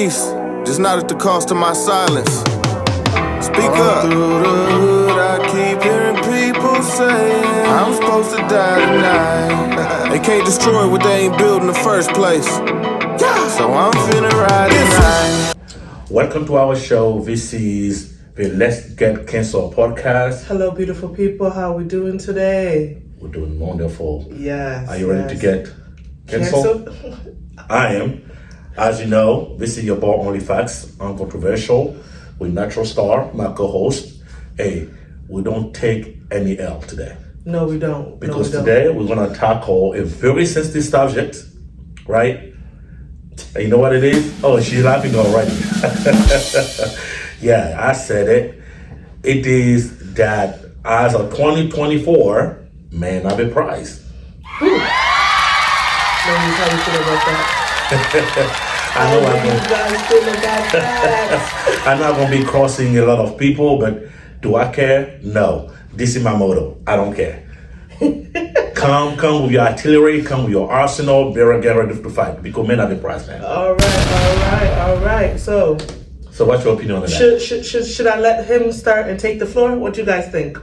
Just not at the cost of my silence. Speak up. Through the hood, I keep hearing people say I'm supposed to die tonight. They can't destroy what they ain't built in the first place. So I'm finna ride tonight. Welcome to our show. This is the Let's Get Cancelled podcast. Hello, beautiful people. How are we doing today? We're doing wonderful. Yes. Are you ready to get cancelled? I am. As you know, this is your boy Only Facts, Uncontroversial, with Natural Star, my co-host. Hey, we don't take any L today. No, we don't. Because today we're going to tackle a very sensitive subject, right? And you know what it is? Oh, she's laughing already. Yeah, I said it. It is that as of 2024, men have a prize. Ladies, how you feel about that? I know you guys feel about that? I'm not gonna be crossing a lot of people, but do I care? No. This is my motto. I don't care. Come with your artillery, come with your arsenal, better get ready to fight because men have a prize, man. All right. So what's your opinion on that? Should I let him start and take the floor? What do you guys think?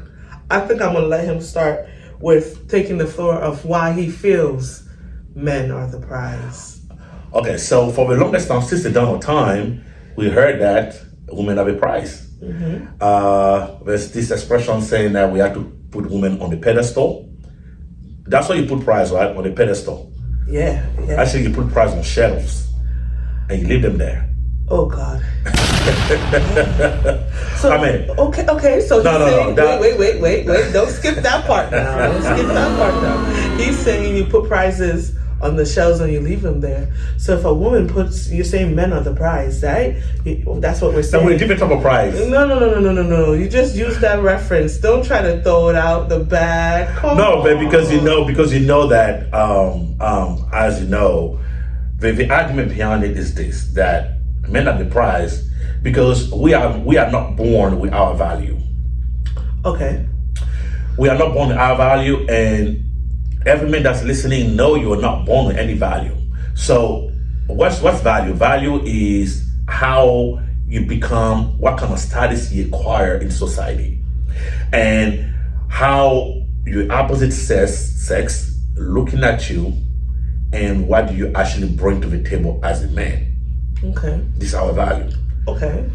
I think I'm gonna let him start with taking the floor of why he feels men are the prize. Okay, so for the longest time, since the dawn of time, we heard that women have a prize. Mm-hmm. There's this expression saying that we have to put women on the pedestal. That's why you put prize, right? On the pedestal. Yeah. Actually, you put prize on shelves and you leave them there. Oh God. So I mean, okay. So no. Wait. Don't skip that part now. He's saying you put prizes on the shelves and you leave them there. So if a woman puts, you're saying men are the prize, right? That's what we're saying. No, we're different type of prize. No. You just use that reference. Don't try to throw it out the bag. No, but because you know that as you know, the argument behind it is this: that men are the prize because we are not born with our value. Okay. We are not born with our value, and every man that's listening know you are not born with any value. So what's value? Value is how you become, what kind of status you acquire in society, and how your opposite sex looking at you, and what do you actually bring to the table as a man. Okay. This is our value. Okay.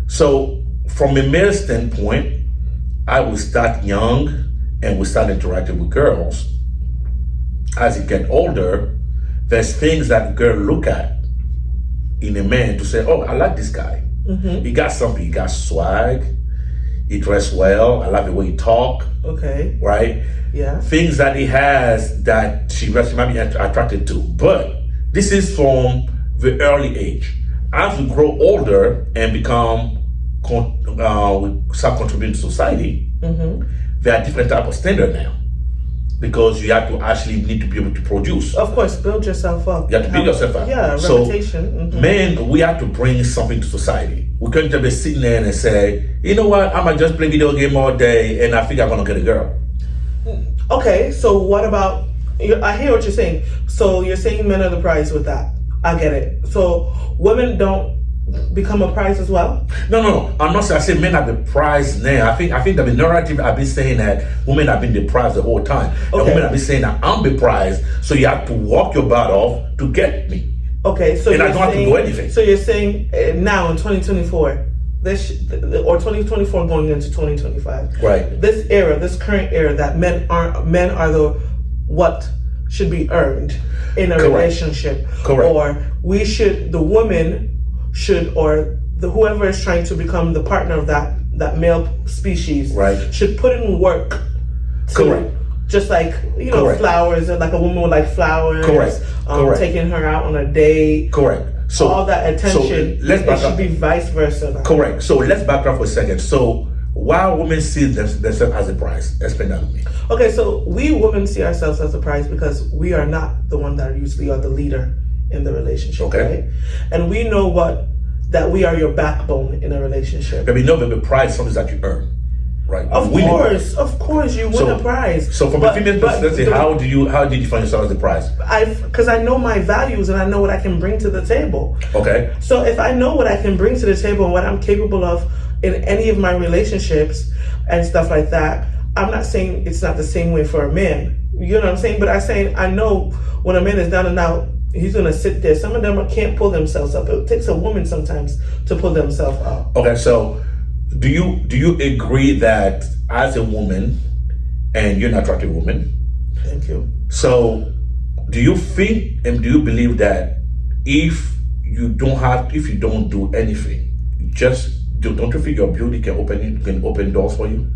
So from a male standpoint, I will start young and we start interacting with girls. As you get older, there's things that a girl look at in a man to say, oh, I like this guy. Mm-hmm. He got something, he got swag, he dressed well, I like the way he talk. Okay. Right? Yeah. Things that he has that she might be attracted to. But this is from the early age. As we grow older and become, we start contributing to society, mm-hmm. There are different type of standard now, because you have to actually need to be able to produce. Of course, build yourself up. You have to build yourself up. Yeah, reputation. So, men, we have to bring something to society. We can't just be sitting there and say, you know what, I might just play video game all day and I think I'm gonna get a girl. Okay, so what about? I hear what you're saying. So you're saying men are the prize with that. I get it. So women don't become a prize as well? No. I'm not saying I say men are the prize now. I think that the narrative I've been saying that women have been the prize the whole time. Okay. And women have been saying that I'm the prize, so you have to walk your butt off to get me. Okay, so and I don't have to do anything. So you're saying now in 2024, or 2024 going into 2025, right? This era, this current era, that men are the what should be earned in a Correct. Relationship. Correct. Or the woman should, or whoever is trying to become the partner of that male species, right, should put in work. Correct. Just like, Correct. Flowers, like a woman would like flowers. Correct. Correct. Taking her out on a date. Correct. So all that attention, it should be vice versa. Correct. So let's back up for a second. So why women see themselves as a prize? Explain that to me. Okay, so we women see ourselves as a prize because we are not the one that usually are the leader in the relationship, okay, right? And we know that we are your backbone in a relationship. But we know that the prize is something that you earn. right? Of course, you win a prize. So from a female perspective, how did you define yourself as the prize? Because I know my values and I know what I can bring to the table. Okay. So if I know what I can bring to the table and what I'm capable of in any of my relationships and stuff like that, I'm not saying it's not the same way for a man. You know what I'm saying? But I'm saying I know when a man is down and out, he's gonna sit there. Some of them can't pull themselves up. It takes a woman sometimes to pull themselves up. Okay, so do you agree that as a woman, and you're an attractive woman? Thank you. So do you think and do you believe that if you don't do anything, don't you think your beauty can open doors for you?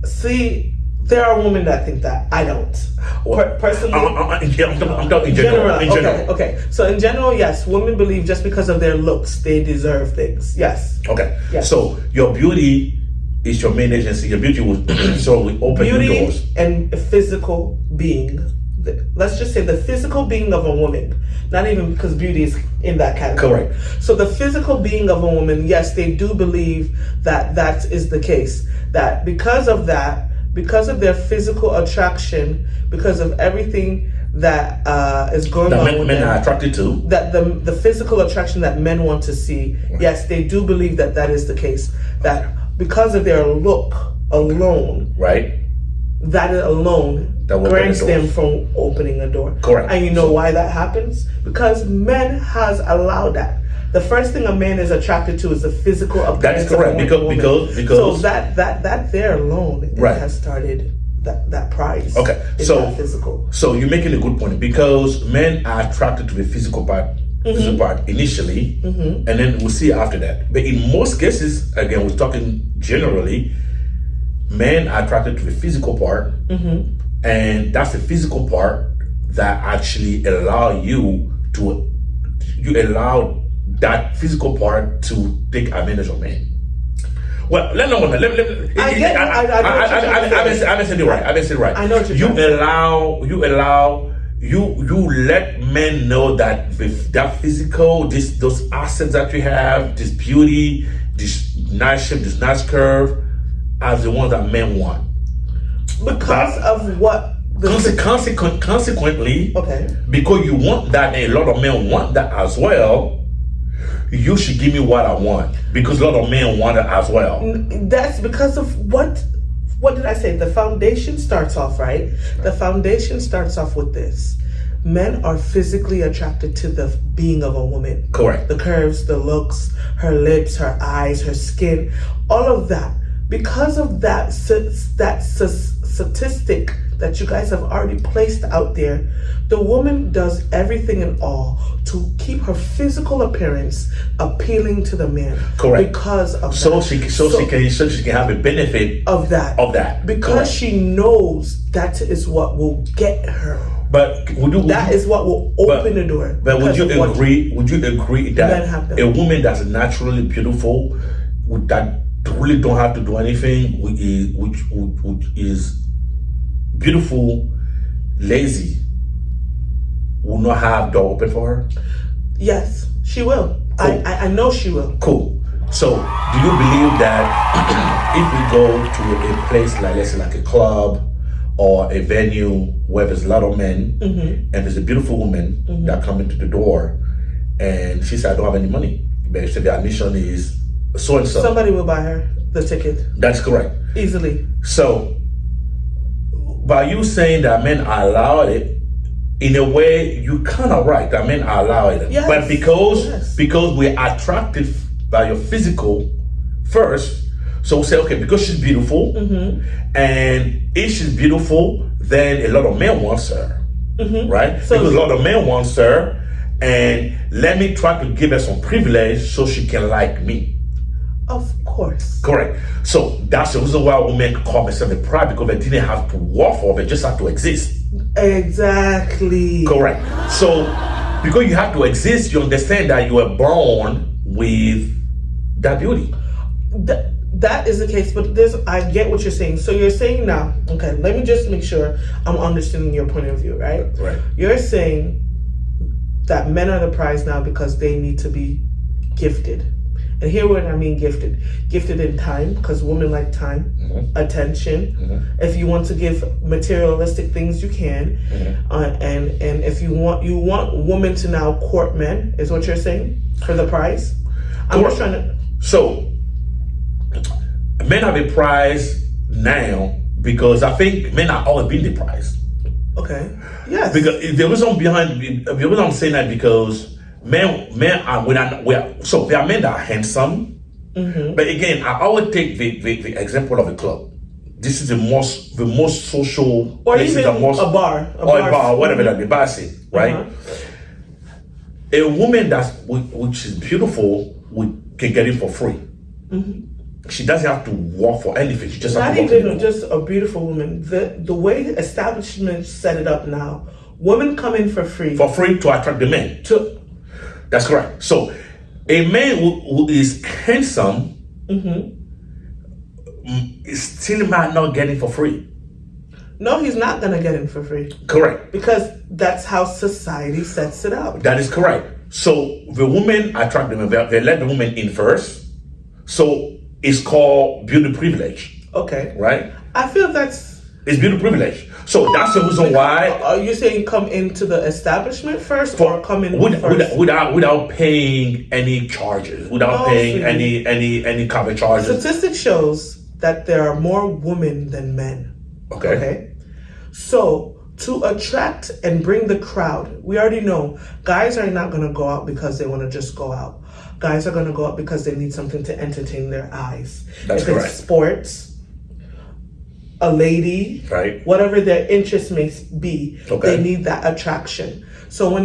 See, there are women that think that. I don't. Personally, I'm talking in general. In general. Okay. So in general, yes, women believe just because of their looks, they deserve things. Yes. Okay. Yes. So your beauty is your main agency. Your beauty will open beauty doors. And a physical being. Let's just say the physical being of a woman. Not even because beauty is in that category. Correct. So the physical being of a woman, yes, they do believe that is the case. That because of their physical attraction, because of everything that is going on with men them, are attracted to, that the physical attraction that men want to see, yes, they do believe that is the case. That because of their look alone, right? That alone grants them from opening a door. Correct. And you know why that happens? Because men has allowed that. The first thing a man is attracted to is the physical appearance. That's correct. Because so that there alone right. has started that prize. Okay. So physical. So you're making a good point because men are attracted to the physical part. Physical part initially, and then we'll see after that. But in most cases, again, we're talking generally, men are attracted to the physical part, and that's the physical part that actually allow that physical part to take advantage of men. Well, I haven't said it right. I know what you let men know that with that physical, those assets that you have, this beauty, this nice shape, this nice curve, as the ones that men want. Because of what? Consequently, okay. Because you want that, and a lot of men want that as well, you should give me what I want. Because a lot of men want it as well. That's because of what did I say? The foundation starts off, right? The foundation starts off with this. Men are physically attracted to the being of a woman. Correct. The curves, the looks, her lips, her eyes, her skin, all of that. Because of that statistic that you guys have already placed out there, the woman does everything and all to keep her physical appearance appealing to the man. Correct. Because of so that. she can have a benefit of that. Because correct. She knows that is what will get her. But that is what will open the door. But would you agree that a woman that's naturally beautiful, that really don't have to do anything, which is beautiful, lazy, will not have door open for her? Yes, she will. Cool. I know she will. Cool. So, do you believe that if we go to a place like, let's say, like a club or a venue where there's a lot of men and there's a beautiful woman that come into the door and she said, I don't have any money, but the admission is so and so. Somebody will buy her the ticket. That's correct. Easily. So, by you saying that men are allowed it, in a way, you kind of right. That men are allowed it. Yes. But because we're attracted by your physical first, so we say, okay, because she's beautiful, and if she's beautiful, then a lot of men want her, right? So because a lot of men want her, and let me try to give her some privilege so she can like me. Of course. Correct. So that's the reason why women call themselves a pride, because they didn't have to work for it, they just have to exist. Exactly. Correct. So because you have to exist, you understand that you were born with that beauty. That is the case, but I get what you're saying. So you're saying now, okay, let me just make sure I'm understanding your point of view, right? Right. You're saying that men are the prize now because they need to be gifted. And here what I mean gifted. Gifted in time, because women like time, attention. If you want to give materialistic things, you can. And if you want women to now court men, is what you're saying, for the price? I'm just trying to... So, men have a price now because I think men are always been the price. Okay. Yes. Because the reason I'm saying that because men are so there are men that are handsome, but again I always take the example of a club. This is the most social, or even a bar, or whatever that the bar say, right? A woman which is beautiful can get it for free. She doesn't have to work for anything. She just not have to even just a beautiful woman. The way the establishment set it up now, women come in for free. For free to attract the men. That's correct. So a man who is handsome still might not get it for free. No, he's not gonna get it for free. Correct. Because that's how society sets it up. That is correct. So the women attract them. They let the woman in first. So it's called beauty privilege. Okay. Right? I feel it's beauty privilege. So that's the reason why. Are you saying come into the establishment first, or come in first? Without paying any charges, without paying any cover charges? Statistics shows that there are more women than men. Okay. So to attract and bring the crowd, we already know guys are not going to go out because they want to just go out. Guys are going to go out because they need something to entertain their eyes. That's if correct. It's sports, a lady, right? Whatever their interest may be, they need that attraction. So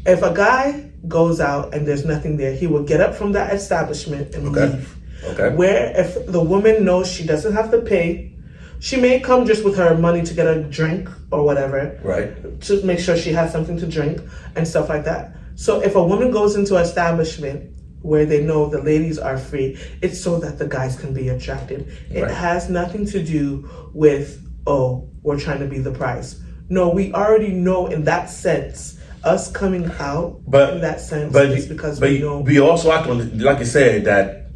if a guy goes out and there's nothing there, he will get up from that establishment and leave. Okay. Where if the woman knows she doesn't have to pay, she may come just with her money to get a drink or whatever. Right. To make sure she has something to drink and stuff like that. So if a woman goes into an establishment where they know the ladies are free, it's so that the guys can be attracted. It has nothing to do with, we're trying to be the price. No, we already know in that sense, us coming out in that sense is because we know. We also have to, like you said, that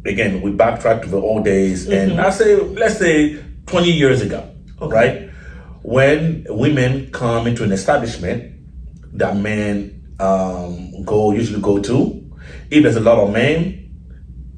again, we backtrack to the old days, and let's say 20 years ago, right? When women come into an establishment that men usually go to, if there's a lot of men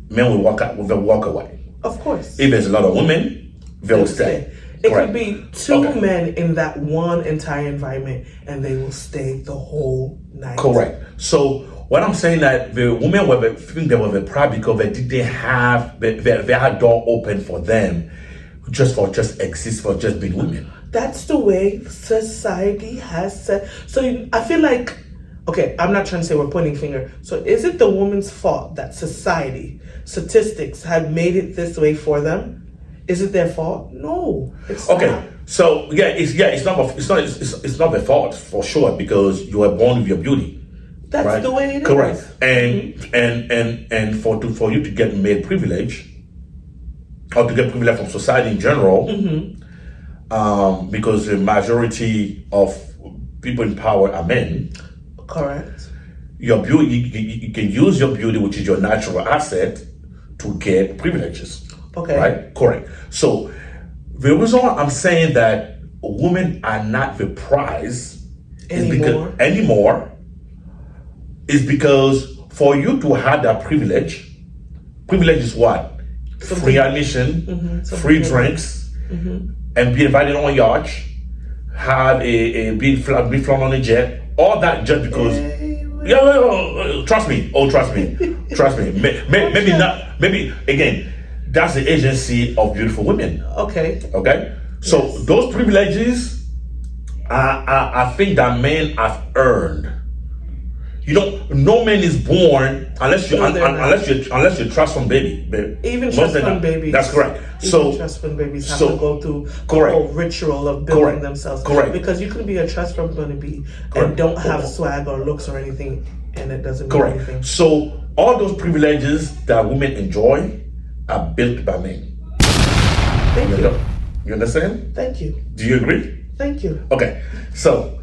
will walk out, they'll walk away. Of course. If there's a lot of women, they'll stay. It could be two men in that one entire environment, and they will stay the whole night. Correct. So what I'm saying that the women were feeling they were proud because they didn't have they had door open for them, just exist for just being women. That's the way society has set. So I feel like, okay, I'm not trying to say we're pointing finger. So is it the woman's fault that statistics have made it this way for them? Is it their fault? No, it's not. So it's not their fault for sure, because you were born with your beauty. That's the way it is. Correct. And for you to get made privilege, or to get privilege from society in general, because the majority of people in power are men. Correct. Your beauty, you can use your beauty, which is your natural asset, to get privileges. Okay. Right? Correct. So the reason why I'm saying that women are not the prize anymore is because for you to have that privilege is what? Free admission, free drinks, and be invited on yacht, have be flown on a jet, all that just because. Trust me. Maybe not. Maybe again, that's the agency of beautiful women. Okay. So those privileges, I think that men have earned. You know, no man is born unless you trust fund baby. Even trust fund babies. That's correct. Even trust fund babies have to go through the whole ritual of building themselves. Correct. Because you can be a trust fund baby and don't have swag or looks or anything, and it doesn't mean anything. So all those privileges that women enjoy are built by men. Thank you. You understand? Thank you. Do you agree? Thank you. Okay. So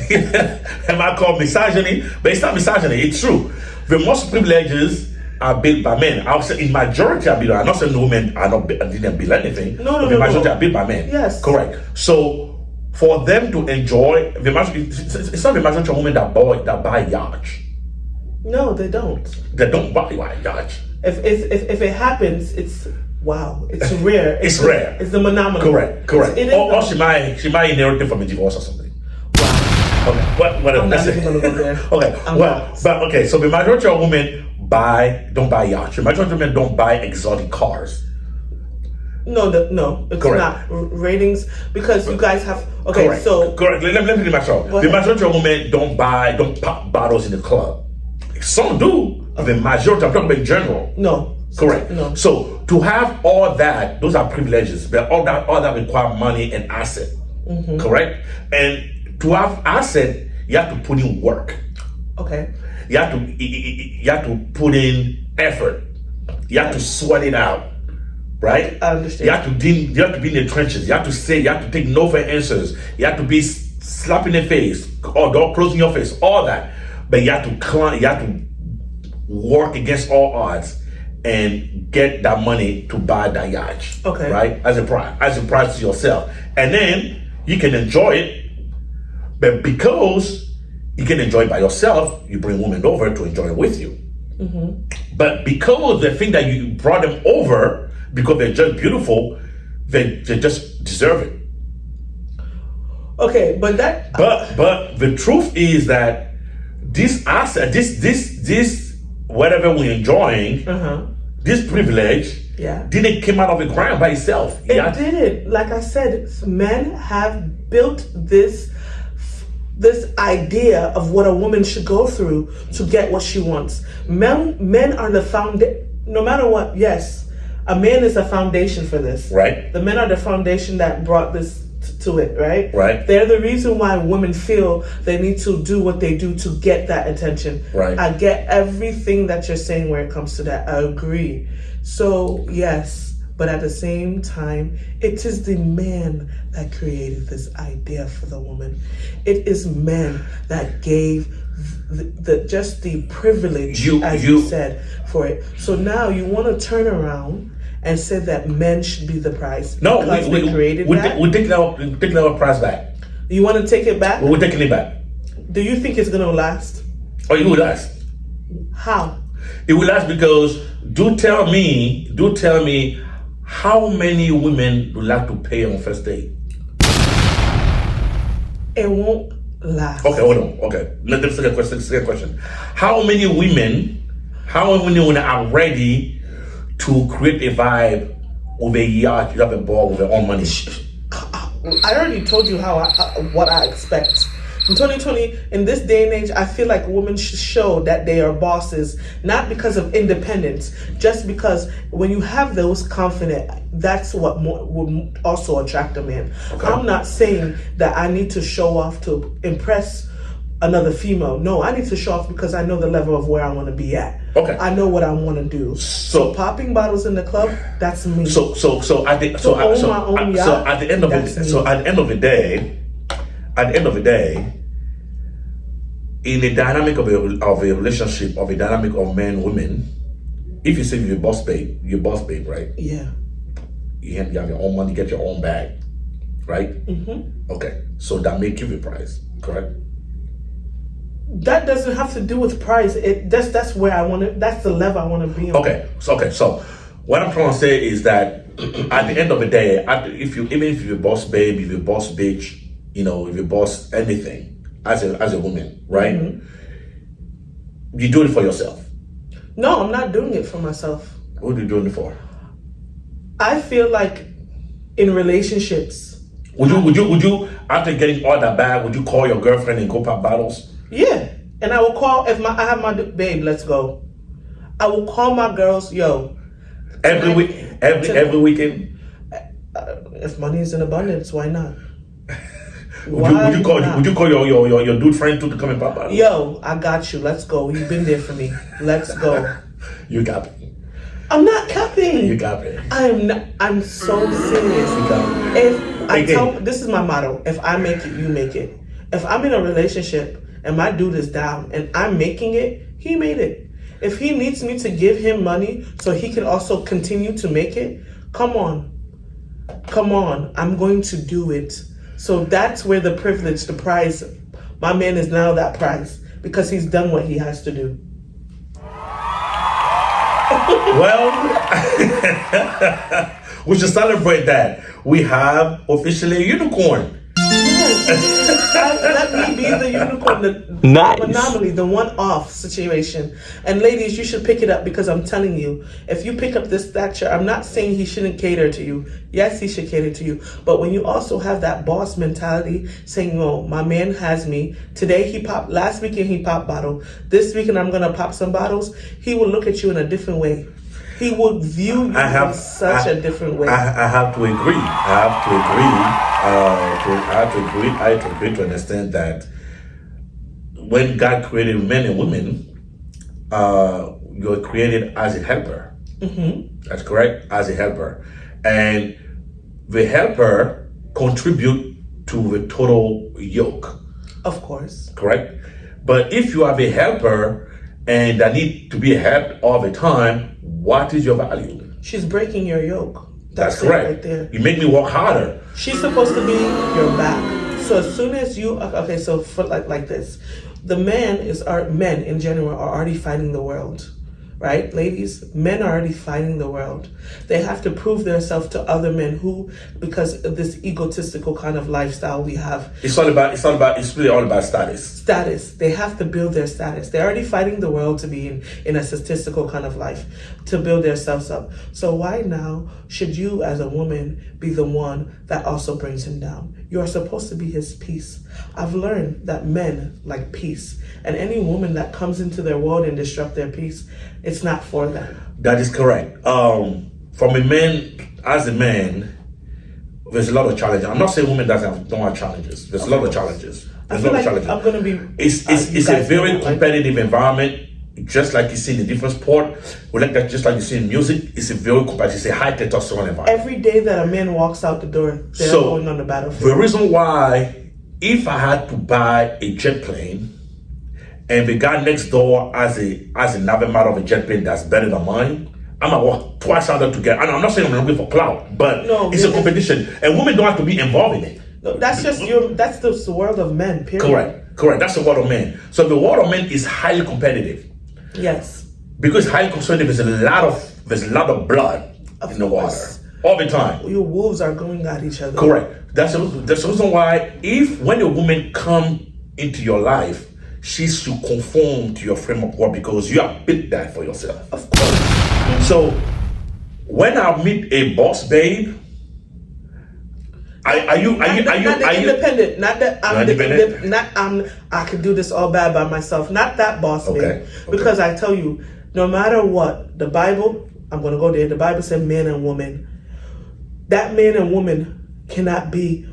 It might call misogyny, but it's not misogyny. It's true. The most privileges are built by men. I'll say in majority are built. I'm not saying women are not didn't build anything. No, but the majority are built by men. Yes, correct. So for them to enjoy the majority, it's not the majority of women that buy yachts. No, they don't. They don't buy yachts. If it happens, it's wow. It's rare. It's rare. It's the phenomenon. Correct. Or she might inherit it from a divorce or something. Wow. Okay, whatever. I'm not even gonna go there. Okay, so the majority of women don't buy yachts. The majority of women don't buy exotic cars. No, it's Correct. not ratings because you guys have Correct. So correct. Let me finish my show. The majority of women don't pop bottles in the club. Some do. The majority, I'm talking about in general. No. Correct. No. So to have all that, those are privileges, but all that require money and asset. Correct. And to have asset, you have to put in work. Okay. You have to put in effort. You have to sweat it out. Right? I understand. You have to be in the trenches. You have to say, you have to take no for answers. You have to be slapping the face or door closing your face, all that. But you have to work against all odds and get that money to buy that yacht. Okay. Right? As a prize to yourself. And then you can enjoy it, but because you can enjoy it by yourself, you bring women over to enjoy it with you. But because they think that you brought them over because they're just beautiful, they just deserve it. Okay, but that. But the truth is that this asset, this whatever we're enjoying, this privilege, didn't come out of the ground by itself. It didn't. Like I said, men have built this idea of what a woman should go through to get what she wants. Men are the foundation. No matter what, yes. A man is a foundation for this. Right. The men are the foundation that brought this to it, right? Right. They're the reason why women feel they need to do what they do to get that attention. Right. I get everything that you're saying where it comes to that. I agree. So, yes, but at the same time, it is the man that created this idea for the woman. It is men that gave the privilege, as you said, for it. So now you want to turn around and say that men should be the prize. No, we created that. We're taking our prize back. You want to take it back? We're taking it back. Do you think it's going to last? Oh, it will last. How? It will last because do tell me how many women would like to pay on first date? It won't last. Okay, hold on. Okay, let me second question. How many women are ready to create a vibe with a yacht, you have a ball with their own money? I already told you what I expect. In 2020, in this day and age, I feel like women should show that they are bosses, not because of independence, just because when you have those confident, that's what would also attract a man. Okay. I'm not saying that I need to show off to impress another female. No, I need to show off because I know the level of where I want to be at. Okay. I know what I want to do. So popping bottles in the club, that's me. So at the end of the day, in the dynamic of a relationship, of a dynamic of men, women, if you say you're boss babe, right? Yeah. You have your own money, get your own bag, right? Mm-hmm. Okay. So that make you the prize, correct? That doesn't have to do with price. That's where I want to. That's the level I want to be on. Okay. So what I'm trying to say is that at the end of the day, even if you're a boss babe, if you're a boss bitch, if you're boss anything as a woman, right? Mm-hmm. You do it for yourself. No, I'm not doing it for myself. What are you doing it for? I feel like in relationships. Would you after getting all that bag, would you call your girlfriend and go pop bottles? Yeah, and I will call I have my babe. Let's go. I will call my girls. Yo, every weekend. If money is in abundance, why not? Would you call your dude friend to come and pop bottles? Yo, I got you. Let's go. You've been there for me. Let's go. You got me. I'm not capping. You got me. I'm not. I'm so serious. You got me. This is my motto. If I make it, you make it. If I'm in a relationship and my dude is down and I'm making it, he made it. If he needs me to give him money so he can also continue to make it, come on, I'm going to do it. So that's where the privilege, the prize, my man is now that prize because he's done what he has to do. Well, we should celebrate that. We have officially a unicorn. Let me be the unicorn, the Nice. anomaly, the one-off situation. And ladies, you should pick it up because I'm telling you, if you pick up this stature, I'm not saying he shouldn't cater to you. Yes, he should cater to you. But when you also have that boss mentality, saying, "Oh, my man has me. Today he popped. Last weekend he popped bottle. This weekend I'm gonna pop some bottles." He will look at you in a different way. He will view you in such a different way. I have to agree. I have to agree to understand that when God created men and women, you're created as a helper. That's correct, as a helper. And the helper contribute to the total yoke. Of course. Correct? But if you have a helper and that need to be helped all the time, what is your value? She's breaking your yoke. That's it correct. right there. You make me work harder. She's supposed to be your back. So as soon as you so for like this, the men in general are already fighting the world, right? Ladies, men are already fighting the world. They have to prove themselves to other men because of this egotistical kind of lifestyle we have. It's really all about status. Status. They have to build their status. They're already fighting the world to be in a statistical kind of life, to build themselves up. So why now should you as a woman be the one that also brings him down? You are supposed to be his peace. I've learned that men like peace, and any woman that comes into their world and disrupt their peace, it's not for them. That is correct. From a man, as a man, there's a lot of challenges. I'm not saying women don't have challenges. There's a lot of challenges. There's a lot of challenges. I'm gonna be. It's a very competitive environment. Just like you see in a different sport, or like that, just like you see in music, it's a very competitive, it's a high testosterone environment. Every day that a man walks out the door, they're going on the battlefield. The reason why, if I had to buy a jet plane, and the guy next door has a naval model of a jet plane that's better than mine, I'm gonna walk twice harder to get. And I'm not saying I'm looking for clout, but it's a competition, and women don't have to be involved in it. No, that's just that's the world of men. Period. Correct. That's the world of men. So the world of men is highly competitive. Yes. Because highly competitive, there's a lot of blood in the water all the time. Your wolves are going at each other. Correct. That's the reason why when a woman come into your life, she should conform to your frame of work because you have built that for yourself. Of course. So when I meet a boss babe, are you independent? Not that I'm independent? I could do this all bad by myself. Not that boss babe. Because I tell you, no matter what, the Bible, I'm gonna go there. The Bible said man and woman. That man and woman cannot be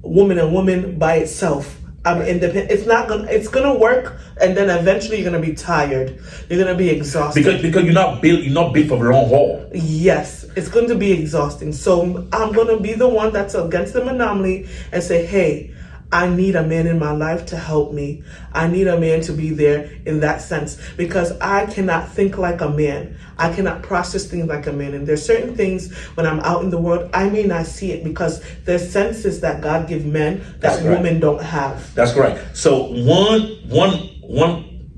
woman and woman by itself. I'm independent. It's gonna work, and then eventually you're gonna be tired. You're gonna be exhausted. Because you're not built for the long haul. Yes, it's going to be exhausting. So I'm gonna be the one that's against the anomaly and say, hey, I need a man in my life to help me. I need a man to be there in that sense because I cannot think like a man. I cannot process things like a man. And there's certain things when I'm out in the world, I may not see it because there's senses that God give men that women don't have. That's correct. So one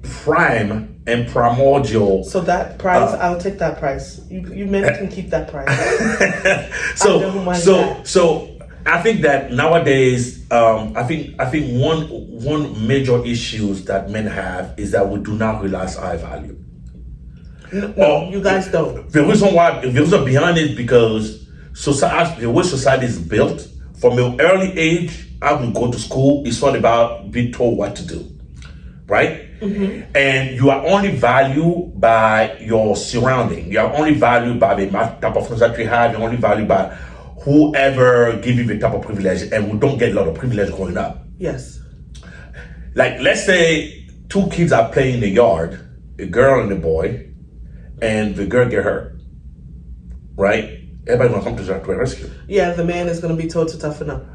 prime and primordial. So that price, I'll take that price. You men can keep that price. So I think that nowadays, I think one major issues that men have is that we do not realize our value. No, you guys don't. The reason behind it because the way society is built, from an early age, I would go to school. It's all about being told what to do, right? Mm-hmm. And you are only valued by your surrounding. You are only valued by the type of friends that you have. You're only valued by whoever give you the type of privilege, and we don't get a lot of privilege growing up. Yes. Like, let's say two kids are playing in the yard, a girl and a boy, and the girl get hurt, right? Everybody's gonna come to the rescue. Yeah, the man is gonna be told to toughen up.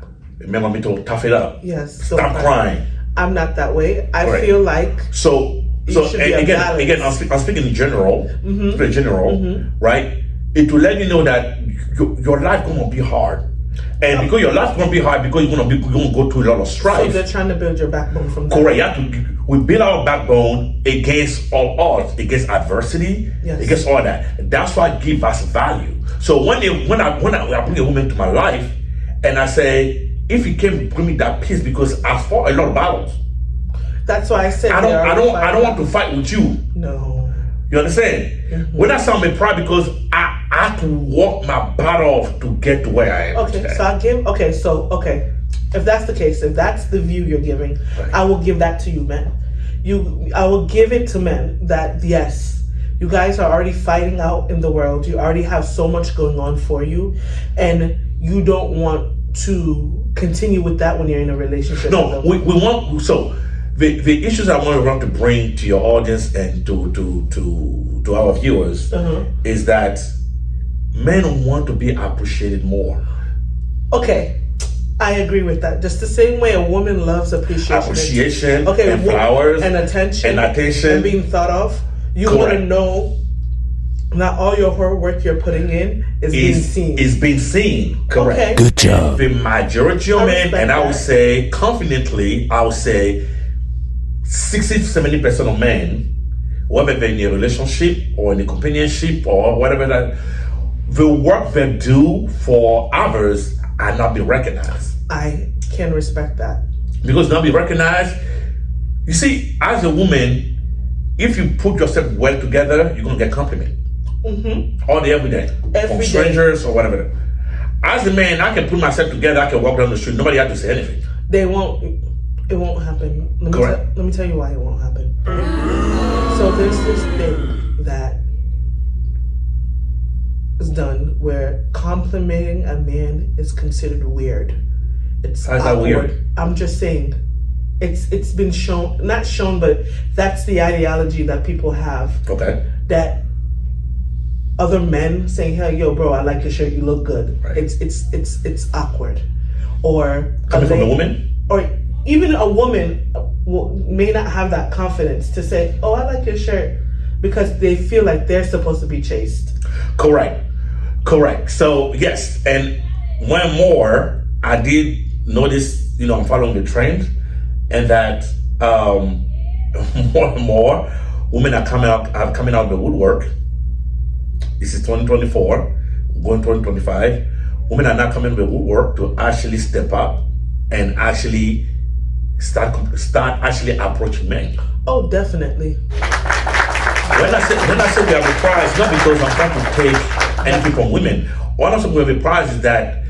men want me to tough it up. Yes. Stop crying. I'm not that way. I Correct. feel like So should be a again, I'm speaking in general, right? It will let you know that your life gonna be hard, and because your life gonna be hard, because you're gonna go through a lot of so strife. they're trying to build your backbone from that. Correct. You have to. We build our backbone against all odds, against adversity, Yes. against all that. That's why it gives us value. So when I bring a woman to my life, and I say, if you can bring me that peace, because I fought a lot of battles. That's why I said I don't want to fight with you. No. You understand? When I sound me proud, because I have to walk my butt off to get to where I am. Okay, today. so I'll give. Okay. If that's the case, if that's the view you're giving, Right. I will give that to you, men. I will give it to men that yes, you guys are already fighting out in the world. You already have so much going on for you, and you don't want to continue with that when you're in a relationship. No, with them. we want so. The issues I want to bring to your audience and to our viewers is that men want to be appreciated more. Okay, I agree with that. Just the same way a woman loves appreciation. And flowers and attention and being thought of. You want to Correct. know not all your hard work you're putting in is being seen. Is being seen. Correct. Okay. Good job. The majority of I men, respect and I would that. say confidently, I would say 60 to 70% of men, whether they're in a relationship or in a companionship or whatever, that the work they do for others are not being recognized. I can respect that. Because not be recognized, you see, as a woman, if you put yourself well together, you're gonna get compliment all day, every day, Every from day. strangers or whatever. As a man, I can put myself together. I can walk down the street. Nobody has to say anything. They won't. It won't happen. Correct. Let me tell you why it won't happen. So there's this thing that is done where complimenting a man is considered weird. It's How's that awkward. weird? I'm just saying. It's been shown, not shown, but that's the ideology that people have, Okay. that other men saying, "Hey, yo, bro, I like your shirt. You look good." Right. It's awkward. Or Coming from a lady- woman? or even a woman may not have that confidence to say, "Oh, I like your shirt," because they feel like they're supposed to be chased. Correct. So yes, and one more, I did notice, I'm following the trend, and that more and more women are coming out of the woodwork. This is 2024, going 2025. Women are now coming to the woodwork to actually step up and actually start actually approaching men. Oh, definitely. When I say we have a prize, not because I'm trying to take anything from women. What I'm saying we have a prize is that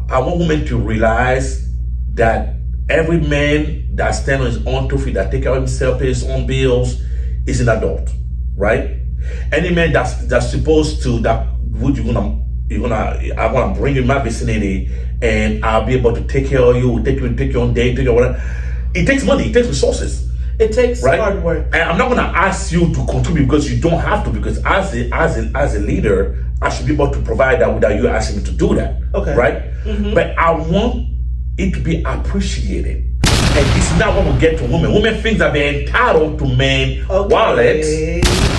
I want women to realize that every man that stands on his own 2 feet, that take care of himself, pay his own bills, is an adult, right? Any man that's supposed to, that would I want to bring you in my vicinity, and I'll be able to take care of you, take your own day, take your whatever. It takes money, it takes resources. It takes Right? hard work. And I'm not gonna ask you to contribute because you don't have to, because as a leader, I should be able to provide that without you asking me to do that. Okay. Right? But I want it to be appreciated. And it's not what we get to women. Women think that they're entitled to men wallets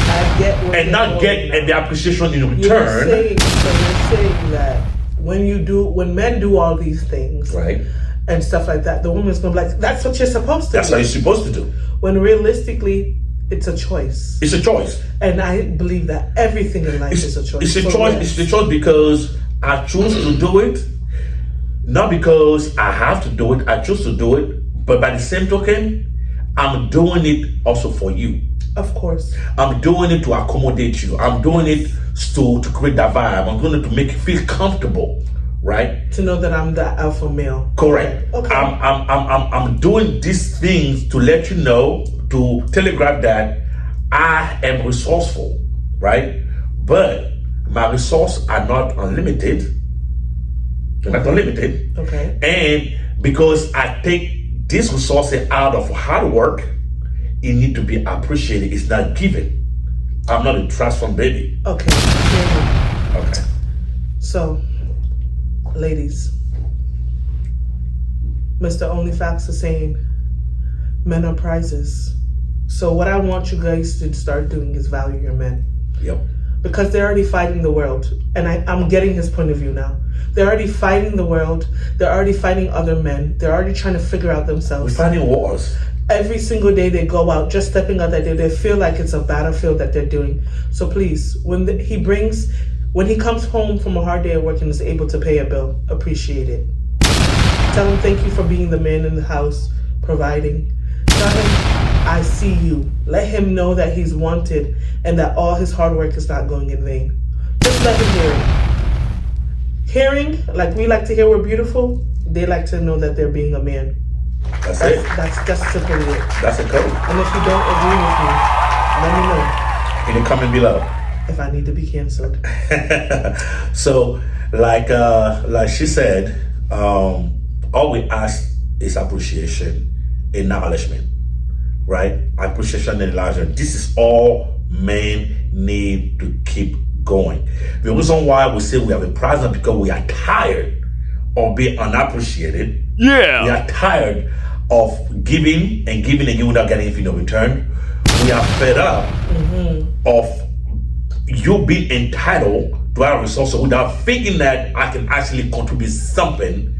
I get what and you're not going get now. the appreciation in You're return. saying that when men do all these things, Right? and stuff like that, the woman's gonna be like, "That's what you're supposed to That's do." what you're supposed to do. When realistically, it's a choice, It's a choice. and I believe that everything in life is a choice. It's a So choice. yes. It's a choice because I choose to do it, not because I have to do it. I choose to do it, but by the same token, I'm doing it also for you. Of course. I'm doing it to accommodate you. I'm doing it to create that vibe. I'm doing it to make you feel comfortable, right? To know that I'm the alpha male. Correct. Okay. I'm doing these things to let you know, to telegraph that I am resourceful, right? But my resources are not unlimited. They're not unlimited. Okay. And because I take these resources out of hard work, it need to be appreciated. It's not given. I'm not a trust fund baby. Okay. Yeah. Okay. So, ladies, Mr. OnlyFacts is saying men are prizes. So what I want you guys to start doing is value your men. Yep. Because they're already fighting the world. And I'm getting his point of view now. They're already fighting the world. They're already fighting other men. They're already trying to figure out We're themselves. fighting wars. Every single day they go out, just stepping out that day, they feel like it's a battlefield that they're doing. So please, when he comes home from a hard day at work and is able to pay a bill, appreciate it. Tell him thank you for being the man in the house, providing. Tell him, I see you. Let him know that he's wanted and that all his hard work is not going in vain. Just let him hear it. Hearing, like we like to hear we're beautiful, they like to know that they're being a man. That's it. That's simply it. That's the code. And if you don't agree with me, let me know In the comment below. if I need to be canceled. So, like she said, all we ask is appreciation, acknowledgement, right? Appreciation and acknowledgement. This is all men need to keep going. The reason why we say we have a problem because we are tired of being unappreciated. Yeah. We are tired of giving and giving and giving without getting anything in return. We are fed up of you being entitled to our resources without thinking that I can actually contribute something.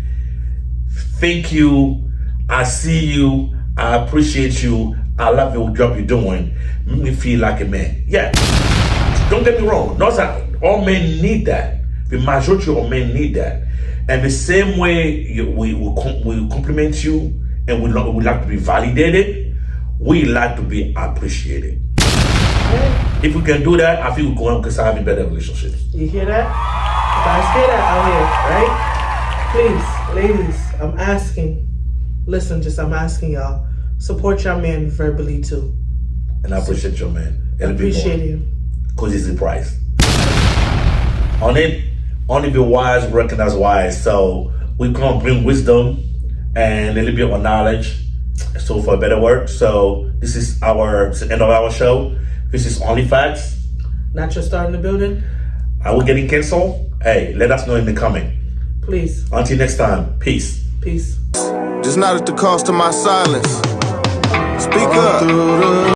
Thank you. I see you. I appreciate you. I love the job you're doing. Make me feel like a man. Yeah. Don't get me wrong. Not that all men need that. The majority of men need that. And the same way we compliment you and we like to be validated, we like to be appreciated. If we can do that, I feel we're going to start having better relationships. You hear that? You guys hear that out here, right? Please, ladies, I'm asking. Listen, I'm asking y'all. Support your man verbally too. And I appreciate your man. Appreciate him. Because it's the price. Only the wise recognize wise. So we can bring wisdom and a little bit of knowledge. So for a better word. So this is the end of our show. This is OnlyFacts. Not your star in the building? Are we getting canceled? Hey, let us know in the comment. Please. Until next time, peace. Peace. Just not at the cost of my silence. Speak up.